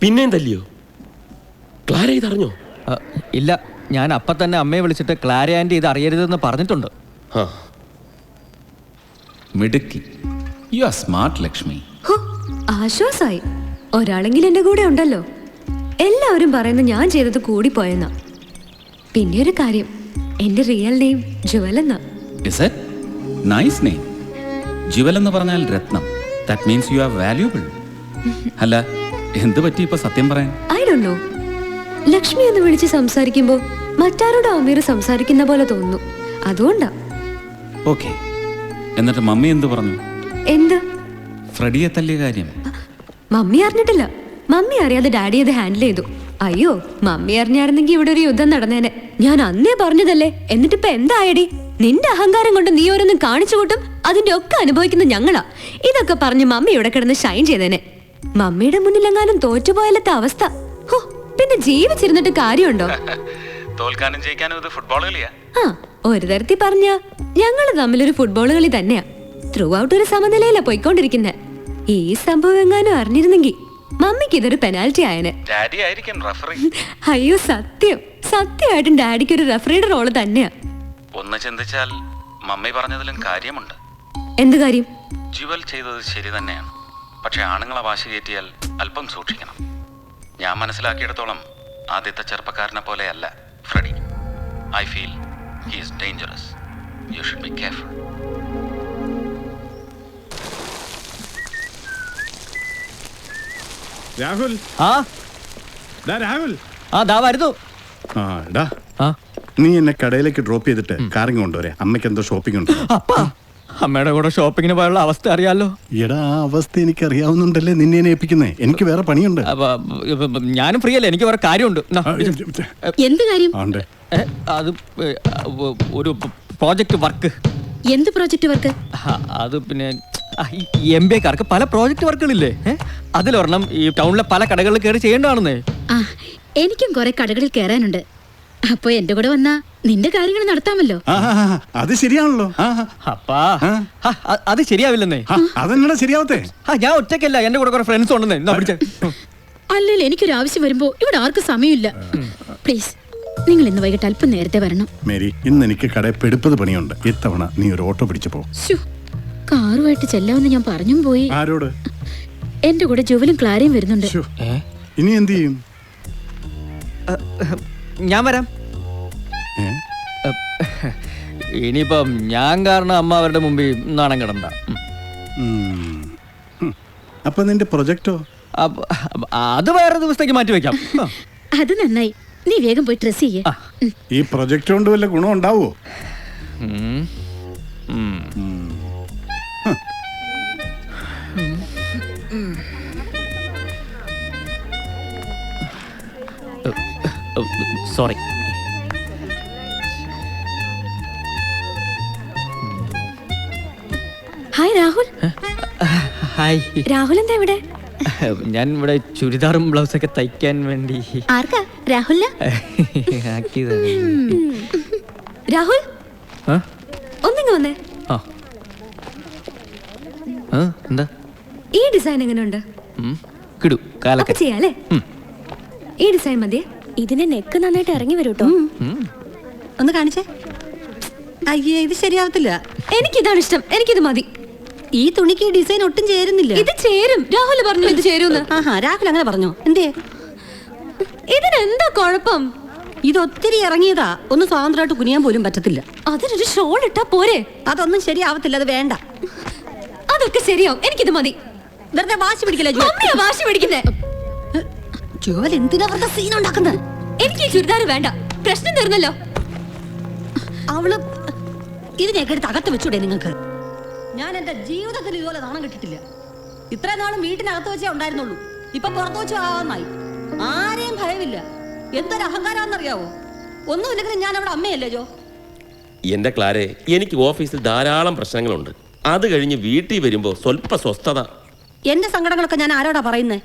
പിന്നെയും തല്ലിയോ? ക്ലാര ഇതറിഞ്ഞോ? ഇല്ല, ഞാൻ അപ്പം തന്നെ അമ്മയെ വിളിച്ചിട്ട് ക്ലാര ആൻറ്റി ഇത് അറിയരുതെന്ന് പറഞ്ഞിട്ടുണ്ട്. മിടുക്കി. You are smart Lakshmi. ആശ്വാസായി, ഒരാളെങ്കിലും എന്റെ കൂടെ ഉണ്ടല്ലോ. എല്ലാവരും പറയുന്നത് ഞാൻ ചെയ്തത് കൂടിപ്പോയെന്നാ. പിന്നെ ഒരു കാര്യം, എന്റെ റിയൽ നെയിം ജുവൽ എന്നാ. Is it? Nice name. Jewel എന്ന് പറഞ്ഞാൽ രത്നം. That means you are valuable. അല്ല, എന്ത് പറ്റി ഇപ്പൊ സത്യം പറയാൻ? I don't know. ലക്ഷ്മി എന്ന് വിളിച്ച് സംസാരിക്കുമ്പോ മറ്റാരോട് അമീർ സംസാരിക്കുന്ന പോലെ തോന്നുന്നു, അതുകൊണ്ടാ. ഓക്കെ, എന്നിട്ട് മമ്മി എന്ത് പറഞ്ഞു? എന്ത്? ഫ്രെഡിയെ തല്ലിയ കാര്യം മമ്മി അറിഞ്ഞിട്ടില്ല. മമ്മി അറിയാതെ ഡാഡി അത് ഹാൻഡിൽ ചെയ്തു. അയ്യോ, മമ്മി അറിഞ്ഞായിരുന്നെങ്കിൽ ഇവിടെ ഒരു യുദ്ധം നടന്നേനെ. ഞാൻ അന്നേ പറഞ്ഞതല്ലേ. എന്നിട്ടിപ്പോ എന്തായടി? നിന്റെ അഹങ്കാരം കൊണ്ട് നീ ഓരോന്നും കാണിച്ചു കൂട്ടും, അതിന്റെ ഒക്കെ അനുഭവിക്കുന്ന ഞങ്ങളാ. ഇതൊക്കെ പറഞ്ഞ് മമ്മി ഇവിടെ കിടന്ന് ഷൈൻ ചെയ്തേനെ. മമ്മിയുടെ മുന്നിലെങ്ങാനും തോറ്റുപോയാലത്തെ അവസ്ഥ. പിന്നെ ജീവിച്ചിരുന്നിട്ട് കാര്യമുണ്ടോ? തോൽക്കാനും ജയിക്കാനും ഇത് ഫുട്ബോൾ കളിയാ. ഒരു തരത്തിൽ പറഞ്ഞ ഞങ്ങള് തമ്മിലൊരു ഫുട്ബോൾ കളി തന്നെയാ. ത്രൂ ഔട്ട് ഒരു സമനിലയിലാ പോയിക്കൊണ്ടിരിക്കുന്നെ. ഈ സംഭവം എങ്ങാനും അറിഞ്ഞിരുന്നെങ്കിൽ മമ്മിക്ക് ഇതൊരു പെനാൽറ്റി ആയനെ. അയ്യോ, സത്യമായിട്ടും ഡാഡിക്ക് ഒരു റഫറിയുടെ റോള് തന്നെയാ. ഒന്ന് ചിന്തിച്ചാൽ മമ്മി പറഞ്ഞതിലും കാര്യമുണ്ട്. എന്ത് കാര്യം? ജുവൽ ചെയ്തത് ശരി തന്നെയാണ്. പക്ഷെ ആണുങ്ങളെ വാശി കയറ്റിയാൽ അല്പം സൂക്ഷിക്കണം. ഞാൻ മനസ്സിലാക്കിയിടത്തോളം ആദ്യത്തെ ചെറുപ്പക്കാരനെ പോലെയല്ല Freddy. I feel he is dangerous. You should be careful. Rahul, Rahul, വരുന്നു. നീ എന്നെ കടയിലേക്ക് ഡ്രോപ്പ് ചെയ്തിട്ട് കാറിങ് കൊണ്ടുവരെ. അമ്മയ്ക്ക് എന്തോ ഷോപ്പിംഗ് ഉണ്ട്. അമ്മയുടെ കൂടെ ഷോപ്പിങ്ങിന് പോയുള്ള അവസ്ഥ അറിയാലോ. എടാ, ആ അവസ്ഥ എനിക്ക് അറിയാവുന്നുണ്ടല്ലേ നിന്നെ ഏൽപ്പിക്കുന്നേ. എനിക്ക് വേറെ പണിയുണ്ട്. ഞാനും ഫ്രീ അല്ലേ, എനിക്ക് വേറെ കാര്യമുണ്ട്. എന്ത് കാര്യം? അത് ഒരു പ്രോജക്റ്റ് വർക്ക്. എന്ത് പ്രോജക്റ്റ് വർക്ക്? അത് പിന്നെ MBAക്കാർക്ക് പല പ്രോജക്റ്റ് വർക്കുകളില്ലേ, അതിലൊരെണ്ണം ഈ ടൗണിലെ പല കടകളിൽ കയറി ചെയ്യേണ്ടതാണെന്നേ. എനിക്കും കുറെ കടകളിൽ കയറാനുണ്ട്. അപ്പൊ എന്റെ കൂടെ വന്നാ നിന്റെ കാര്യങ്ങൾ നടത്താമല്ലോ. അത് ശരിയാണല്ലോ. അപ്പാ, അത് ശരിയാവില്ലെന്നേ. അതെന്നടാ ശരിയാവത്തെ? ഞാൻ ഒറ്റയ്ക്കല്ല, എന്റെ കൂടെ കുറെ ഫ്രണ്ട്സ് ഉണ്ടെന്നേ. അല്ലല്ലോ, എനിക്കൊരു ആവശ്യം വരുമ്പോ ഇവിടെ ആർക്കും സമയമില്ല. പ്ലീസ്, നിങ്ങൾ ഇന്ന് വൈകിട്ട് അല്പം നേരത്തെ വരണം. മേരി, ഇന്ന് എനിക്ക് കടയിൽ പെടുപ്പത് പണിയുണ്ട്. ഇത്തവണ നീ ഒരു ഓട്ടോ പിടിച്ചു പോ. കാറുമായിട്ട് ചെല്ലാമെന്ന് ഞാൻ പറഞ്ഞും പോയി. ആരോട്? എന്റെ കൂടെ ജുവലും ക്ലാരയും വരുന്നുണ്ട്. ഇനി എന്ത് ചെയ്യും? ഞാൻ വരാം. ഇനിയിപ്പം ഞാൻ കാരണം അമ്മ അവരുടെ മുമ്പിൽ നാണം കിടണ്ട. അപ്പൊ നിന്റെ പ്രൊജക്റ്റോ? അത് വേറെ ദിവസത്തേക്ക് മാറ്റി വെക്കാം. അത് നന്നായി. നീ വേഗം പോയി ഡ്രസ് ചെയ്യേ. ഈ പ്രൊജക്റ്റ് കൊണ്ട് വല്ല ഗുണം ഉണ്ടാവോ? Sorry. Hi Rahul. Hi. Rahul എന്താ ഇവിടെ? ഞാൻ ഇവിടെ ചുരിദാറും ബ്ലൗസൊക്കെ തയ്ക്കാൻ വേണ്ടി. ആർക്കാ? രാഹുൽ. രാഹുൽ, ഒന്നിങ്ങ് വന്നേ. എന്താ? ഈ ഡിസൈൻ എങ്ങനെയുണ്ട്? ചെയ്യാലേ? ഈ ഡിസൈൻ മതിയെ. ഇതിന്റെ നെക്ക് നന്നായിട്ട് ഇറങ്ങി വരൂട്ടോ. ഒന്ന് കാണിച്ചേ. അയ്യേ, ഇത് ശരിയാവത്തില്ല. എനിക്കിതാണ് ഇഷ്ടം, എനിക്കിത് മതി. ഈ തുണിക്ക് ഈ ഡിസൈൻ ഒട്ടും ചേരുന്നില്ല. ഇത് ചേരും. രാഹുൽ പറഞ്ഞു ഇത് ചേരുമെന്ന്. രാഹുൽ അങ്ങനെ പറഞ്ഞോ? എന്തേ? ഇതിനെന്താ കുഴപ്പം? ഇതൊത്തിരി ഇറങ്ങിയതാ. ഒന്ന് സ്വാതന്ത്ര്യമായിട്ട് കുനിയാൻ പോലും പറ്റത്തില്ല. അതിനൊരു ഷോൾ ഇട്ടാ പോരെ? അതൊന്നും ശരിയാവത്തില്ല, അത് വേണ്ട. അതൊക്കെ ശരിയാവും, എനിക്കിത് മതി. വെറുതെ വാശി പിടിക്കില്ല. വാശി പിടിക്കുന്നേ ജോൽ എന്തിനാ വെറുതെ സീൻ ഉണ്ടാക്കുന്നത്? എനിക്ക് ഈ ചുരിദാർ വേണ്ട. പ്രശ്നം തീർന്നല്ലോ. അവള് ഇതിനെയൊക്കെ എടുത്ത് അകത്ത് വെച്ചൂടെ നിങ്ങൾക്ക്? ഞാൻ എന്റെ ജീവിതത്തിൽ ഇതുപോലെ നാണം കിട്ടിട്ടില്ല. ഇത്രയും നാളും വീട്ടിനകത്ത് വെച്ചേ ഉണ്ടായിരുന്നുള്ളൂ. ഇപ്പൊ പുറത്തു വെച്ച് ആവാന്നായി. ആരെയും ഭയമില്ല. എന്തൊരു അഹങ്കാരാന്നറിയാവോ? ഒന്നുമില്ലെങ്കിലും ഞാൻ അവിടെ അമ്മയല്ലേ ജോ. എന്റെ ക്ലാരെ, എനിക്ക് ഓഫീസിൽ ധാരാളം പ്രശ്നങ്ങളുണ്ട്. അത് കഴിഞ്ഞ് വീട്ടിൽ വരുമ്പോ സ്വല്പ സ്വസ്ഥത. എന്റെ സങ്കടങ്ങളൊക്കെ ഞാൻ ആരോടാ പറയുന്നേ?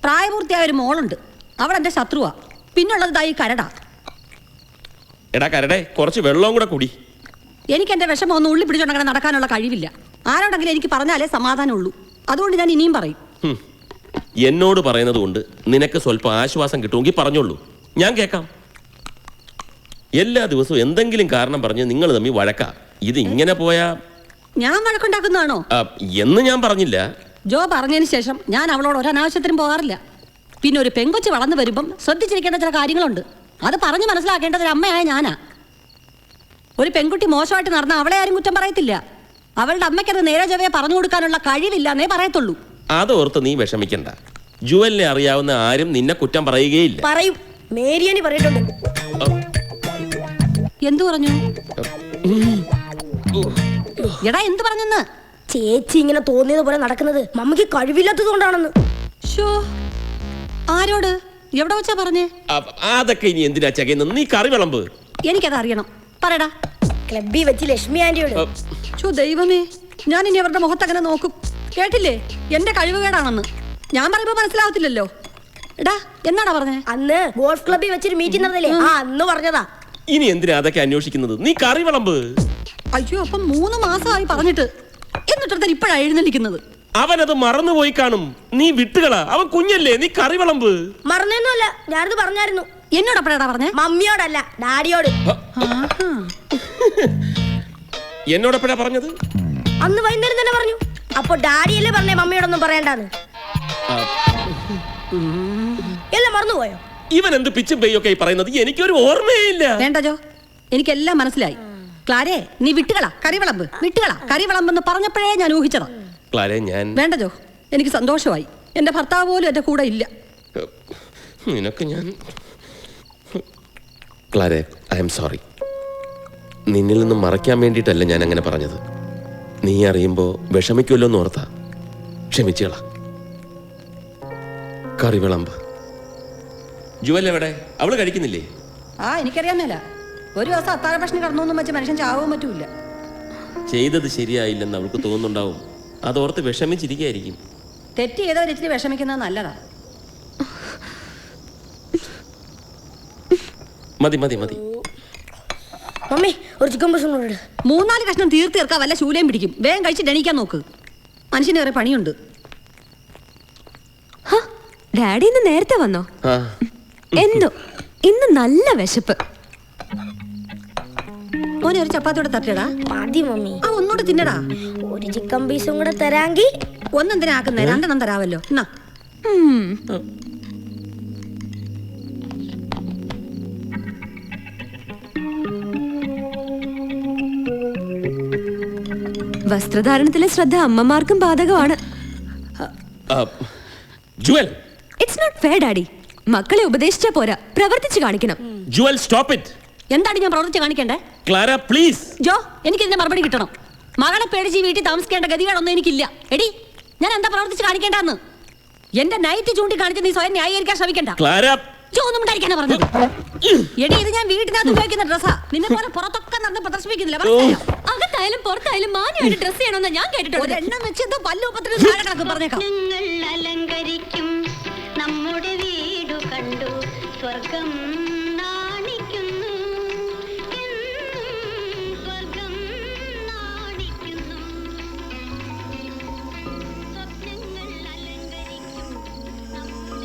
പ്രായപൂർത്തിയായ ഒരു മോളുണ്ട്, അവളെന്റെ ശത്രുവാ. പിന്നുള്ളത് ഈ കരടാ. എടാ കരടെ, കുറച്ച് വെള്ളവും കൂടെ കുടി. എനിക്ക് എന്റെ വിഷമം ഒന്ന് ഉള്ളി പിടിച്ചോണ്ടങ്ങനെ നടക്കാനുള്ള കഴിവില്ല. ആരോടെങ്കിലും എനിക്ക് പറഞ്ഞാലേ സമാധാനമുള്ളൂ. അതുകൊണ്ട് ഞാൻ ഇനിയും പറയും. എന്നോട് പറയുന്നത് കൊണ്ട് നിനക്ക് സ്വല്പം ആശ്വാസം കിട്ടുമെങ്കിൽ പറഞ്ഞോളൂ, ഞാൻ കേൾക്കാം. എല്ലാ ദിവസവും എന്തെങ്കിലും കാരണം പറഞ്ഞ് നിങ്ങൾ തമ്മിൽ വഴക്കാ. ഇത് ഇങ്ങനെ പോയാ ഞാൻ വഴക്കുണ്ടാക്കുന്നതാണോ? എന്ന് ഞാൻ പറഞ്ഞില്ല. ജോ പറഞ്ഞതിന് ശേഷം ഞാൻ അവളോട് ഒരനാവശ്യത്തിനും പോകാറില്ല. പിന്നെ ഒരു പെങ്കൊച്ച് വളർന്നു വരുമ്പം ശ്രദ്ധിച്ചിരിക്കേണ്ട ചില കാര്യങ്ങളുണ്ട്. അത് പറഞ്ഞു മനസ്സിലാക്കേണ്ടത് ഒരു അമ്മയായ ഞാനാ. ഒരു പെൺകുട്ടി മോശമായിട്ട് നടന്ന അവളെ ആരും കുറ്റം പറയത്തില്ല. അവളുടെ അമ്മയ്ക്കത് നേരെ ചൊവ്വേ പറഞ്ഞു കൊടുക്കാനുള്ള കഴിവില്ല എന്നേ പറയത്തുള്ളൂ. അതോർത്ത് നീ വിഷമിക്കണ്ട. ജുവലിനെ അറിയാവുന്ന ആരും നിന്നെ കുറ്റം പറയുകയില്ല. പറയും. മേരിയനി പറഞ്ഞിട്ടുണ്ട്. എന്തു പറഞ്ഞു? എടാ എന്ത് പറഞ്ഞെന്ന്? ചേച്ചി ഇങ്ങനെ തോന്നിയത് പോലെ നടക്കുന്നത് മമ്മിക്ക് കഴിവില്ലാത്തത് കൊണ്ടാണെന്ന്. ഷോ, ആരോട് എവിടെ വെച്ചാ പറഞ്ഞേ? അതൊക്കെ ഇനി എന്തിനാ ചകയുന്നത്? നീ കറി വിളമ്പ്. എനിക്കത് അറിയണം. പറയടാ. ക്ലബ്ബിൽ വെച്ച് ലക്ഷ്മി ആന്റിയോട്. ഷോ ദൈവമേ, ഞാൻ ഇനി അവരുടെ മുഖത്തങ്ങനെ നോക്കും. കേട്ടില്ലേ എന്റെ കഴിവുകേടാണെന്ന്? ഞാൻ പറയുമ്പോ മനസ്സിലാവത്തില്ലല്ലോ. എടാ എന്നാടാ പറഞ്ഞേ? അന്ന് ഗോൾഫ് ക്ലബ്ബിൽ വെച്ചൊരു മീറ്റിംഗ് നടന്നില്ലേ, അന്ന് പറഞ്ഞതാ. ഇനി എന്തിനാ അതൊക്കെ അന്വേഷിക്കുന്നത്? നീ കറി വിളമ്പ്. അയ്യോ, അപ്പം 3 മാസമായി പറഞ്ഞിട്ട്, എന്നിട്ട് ഇപ്പോഴാണ് എഴുന്നള്ളിക്കുന്നത്. അവനത് മറന്നുപോയി കാണും. നീ വിട്ടുകളാ, അവൻ കുഞ്ഞല്ലേ. നീ കറി വിളമ്പ്. മറന്നൊന്നുമല്ല, ഞാനത് പറഞ്ഞായിരുന്നു. എന്നോടപ്പഴാടാ പറഞ്ഞേ? മമ്മിയോടല്ല, ഡാഡിയോട്. എന്നോടപ്പഴാ പറഞ്ഞത്? അന്ന് വൈകുന്നേരം തന്നെ പറഞ്ഞു. അപ്പൊ ഡാഡിയല്ലേ പറഞ്ഞേ മമ്മിയോടൊന്നും പറയണ്ടാന്ന്? എല്ലാം മറന്നുപോയോ? ഇവൻ എന്ത് പിച്ചും പെയ്യൊക്കെ പറയുന്നത്? എനിക്കൊരു ഓർമ്മയില്ല. വേണ്ട ജോ, എനിക്കെല്ലാം മനസ്സിലായി. ക്ലാരേ, നീ വിട്ടുകളാ കറി വിളമ്പ്. വിട്ടുകളാ കറി വിളമ്പെന്ന് പറഞ്ഞപ്പോഴേ ഞാൻ ഊഹിച്ചതാ. ക്ലാരേ, ഞാൻ വേണ്ട ജോ, എനിക്ക് സന്തോഷമായി. എന്റെ ഭർത്താവ് പോലും എന്റെ കൂടെ ഇല്ല. നിനക്ക് ഞാൻ ക്ലാരേ, ഐ എം സോറി. നിന്നിൽ നിന്നും മറയ്ക്കാൻ വേണ്ടിയിട്ടല്ല ഞാൻ അങ്ങനെ പറഞ്ഞത്. നീ അറിയുമ്പോ വിഷമിക്കുമല്ലോ എന്ന് ഓർത്താ. ക്ഷമിച്ചുകളാ. കറി വിളമ്പ്. ജുവൽ എവിടെ? അവള് കഴിക്കുന്നില്ലേ? എനിക്കറിയാമേല. ഒരു ദിവസം അത്താഴ ഭക്ഷണം കടന്നൊന്നും വെച്ച് മനുഷ്യൻ ചാവും പറ്റൂല. ചെയ്തത് ശരിയായില്ലെന്ന് അവൾക്ക് തോന്നുന്നുണ്ടാവും. അതോർത്ത് വിഷമിച്ചിരിക്കുകയായിരിക്കും. തെറ്റ് ചെയ്തവർ ഇച്ചിരി വിഷമിക്കുന്നത് നല്ലതാ. മതി മതി മതി. മമ്മി ഒരു ചിക്കൻ പീസ് കൊണ്ടിട്ട്. 3-4 കഷ്ണം തീർക്കാൻ വല്ല ശൂലയും പിടിക്കും. വേഗം കഴിച്ചിട്ട് എണീക്കാൻ നോക്ക്. മനുഷ്യന് വേറെ പണിയുണ്ട്. ഡാഡി ഇന്ന് നേരത്തെ വന്നോ? എന്തോ ഇന്ന് നല്ല വിശപ്പ്. മോനെ ഒരു ചപ്പാത്തിയോടെ തട്ടിയടാ. മതി മമ്മി. ഒന്നുകൂടെ തിന്നടാ. ഒരു ചിക്കൻ പീസും കൂടെ തരാങ്കി. ഒന്നെന്തിനാ ആക്കുന്നേ? 2 തരാവല്ലോ. എന്നാ വസ്ത്രധാരണത്തിലെ ശ്രദ്ധ അമ്മമാർക്കും ബാധകമാണ്. Jewel, it's not fair daddy. മക്കളെ ഉപദേശിച്ചാ പോരാ, പ്രവർത്തിച്ചു കാണിക്കണം. Jewel, stop it. എന്താണ് ഞാൻ പ്രവർത്തിച്ച് കാണിക്കണ്ടേ? Clara, please. ജോ, എനിക്ക് ഇതിന്റെ മറുപടി കിട്ടണം. മകളെ പേടിച്ച് വീട്ടിൽ താമസിക്കേണ്ട ഗതികളൊന്നും എനിക്കില്ല. എടി, ഞാൻ എന്താ പ്രവർത്തിച്ച് കാണിക്കേണ്ടെന്ന്? എന്റെ നൈറ്റ് ചൂണ്ടി കാണിച്ച് നീ സ്വയം ന്യായീകരിക്കാൻ ശ്രമിക്കണ്ട. ക്ലാര, ജോ ഒന്നും ഉണ്ടായിരിക്കാനാ പറഞ്ഞത്. എടി, ഇത് ഞാൻ വീട്ടിനകത്ത് ഉപയോഗിക്കുന്ന ഡ്രസ്സാ. നിന്നെ പോലെ പുറത്തൊക്കെ നടന്ന് പ്രദർശിപ്പിക്കുന്നില്ല. അകത്തായാലും പുറത്തായാലും മാന്യമായിട്ട് ഡ്രസ് ചെയ്യണമെന്ന് ഞാൻ കേട്ടിട്ടുണ്ട്. ഒരെണ്ണം വെച്ച് എന്തോ പല്ലുപ്പത്തിന് കണക്ക് പറഞ്ഞേക്കാം. അലങ്കരിക്കും നമ്മുടെ വീടു കണ്ടു സ്വർഗം നാണിക്കുന്നു, സ്വർഗം നാണിക്കുന്നു. സ്വപ്നങ്ങൾ അലങ്കരിക്കും നമ്മുടെ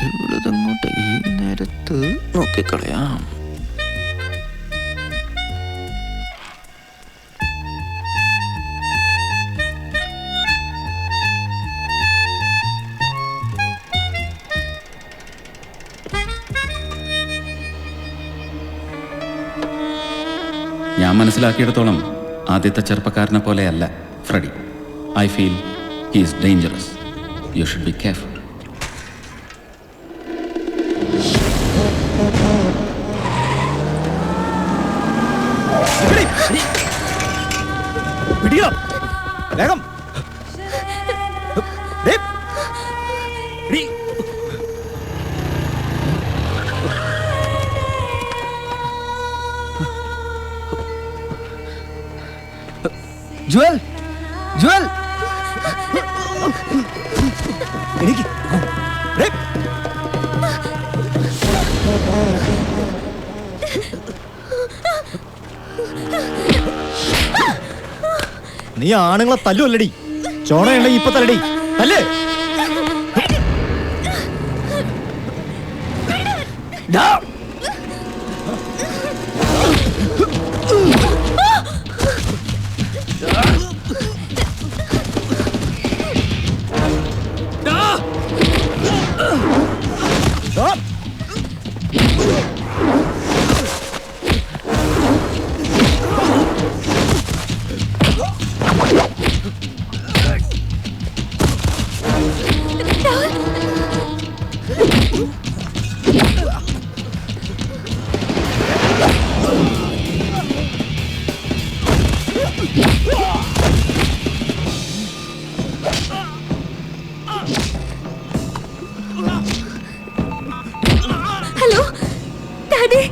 ഇവിടുന്നങ്ങോട്ട് ഈ നേരത്ത് നോക്കിക്കളയാം. ഞാൻ മനസ്സിലാക്കിയിടത്തോളം ആദ്യത്തെ ചെറുപ്പക്കാരനെ പോലെയല്ല Freddy. I feel he is dangerous. You should be careful. വേഗം. ജുവൽ ജുവൽ എനിക്ക് നീ ആണുങ്ങളെ തല്ലുമല്ലടി, ചോണയുണ്ടെങ്കിൽ ഇപ്പൊ തല്ലടി, തല്ലേ. Hello daddy.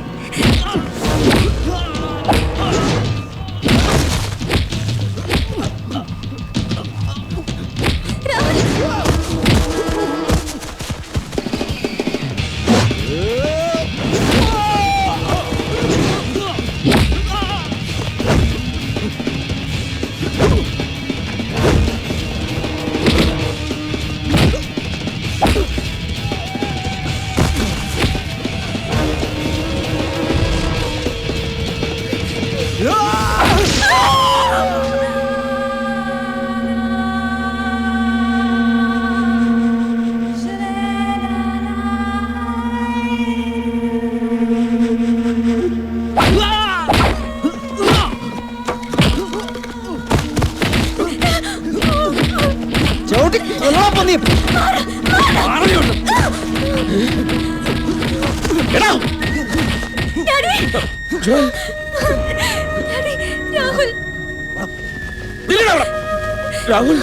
രാഹുൽ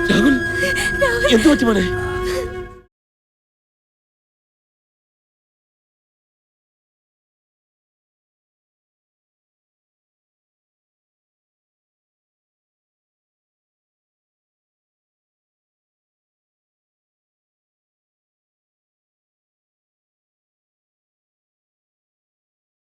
രാഹുൽ എന്തു പറ്റി മോനെ?